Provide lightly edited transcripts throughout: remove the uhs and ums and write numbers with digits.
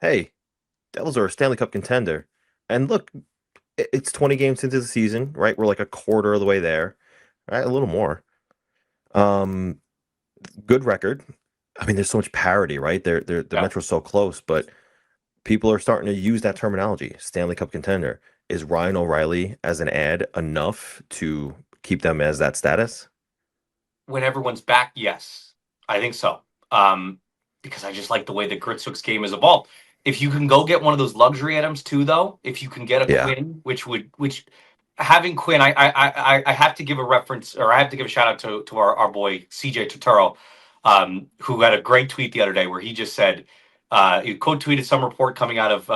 hey, Devils are a Stanley Cup contender. And look, it's 20 games into the season, right? We're like a quarter of the way there, right? A little more. Um, Good record. I mean, there's so much parity, right? The Yeah. Metro's so close, but people are starting to use that terminology, Stanley Cup contender. Is Ryan O'Reilly as an ad enough to keep them as that status? When everyone's back, yes, I think so. Um, because I just like the way that Gritsuk's game has evolved. If you can go get one of those luxury items too, though, if you can get a Yeah. Quinn, which having Quinn, I have to give a reference, or I have to give a shout out to our boy CJ Totoro, who had a great tweet the other day where he just said, he quote tweeted some report coming out of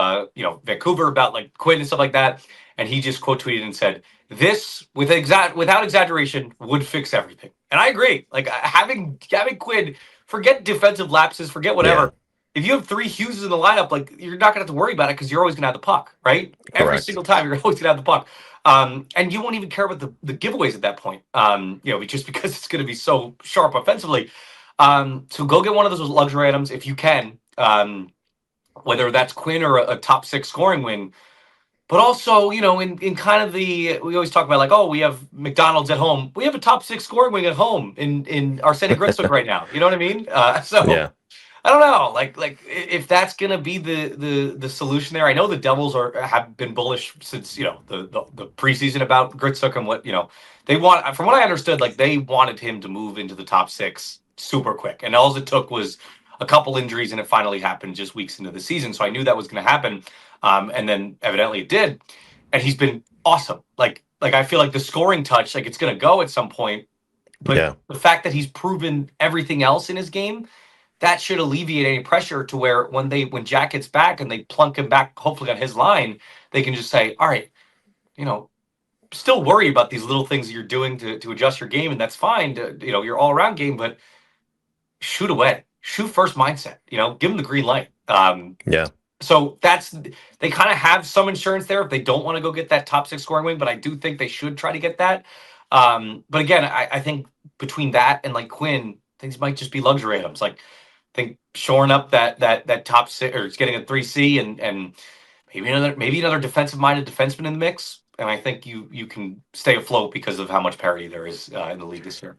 Vancouver about like Quinn and stuff like that, and he just quote tweeted and said, this without exaggeration would fix everything. And I agree. Like having Quinn, forget defensive lapses, forget Yeah. whatever. If you have three Hughes in the lineup, like you're not gonna have to worry about it because you're always gonna have the puck, right? Every Correct. single time you're always gonna have the puck. And you won't even care about the giveaways at that point. Just because it's gonna be so sharp offensively. So go get one of those luxury items if you can. Whether that's Quinn or a top six scoring wing, but also, in kind of we always talk about like, oh, we have McDonald's at home. We have a top six scoring wing at home in Arsenic Gritsuk right now. You know what I mean? So Yeah. I don't know, if that's gonna be the solution there. I know the Devils have been bullish since the preseason about Gritsuk and what they want. From what I understood, like they wanted him to move into the top six super quick, and all it took was a couple injuries, and it finally happened just weeks into the season. So I knew that was going to happen, and then evidently it did, and he's been awesome. Like I feel like the scoring touch, like it's going to go at some point, but Yeah. the fact that he's proven everything else in his game, that should alleviate any pressure to where when Jack gets back and they plunk him back, hopefully on his line, they can just say, all right, you know, still worry about these little things that you're doing to adjust your game, and that's fine to your all around game, but shoot away, shoot first mindset. Give them the green light. Yeah. So they kind of have some insurance there if they don't want to go get that top six scoring wing, but I do think they should try to get that. But again, I think between that and like Quinn, things might just be luxury items. Like I think shoring up that top six or getting a 3C and maybe another defensive minded defenseman in the mix. And I think you can stay afloat because of how much parity there is in the league this year.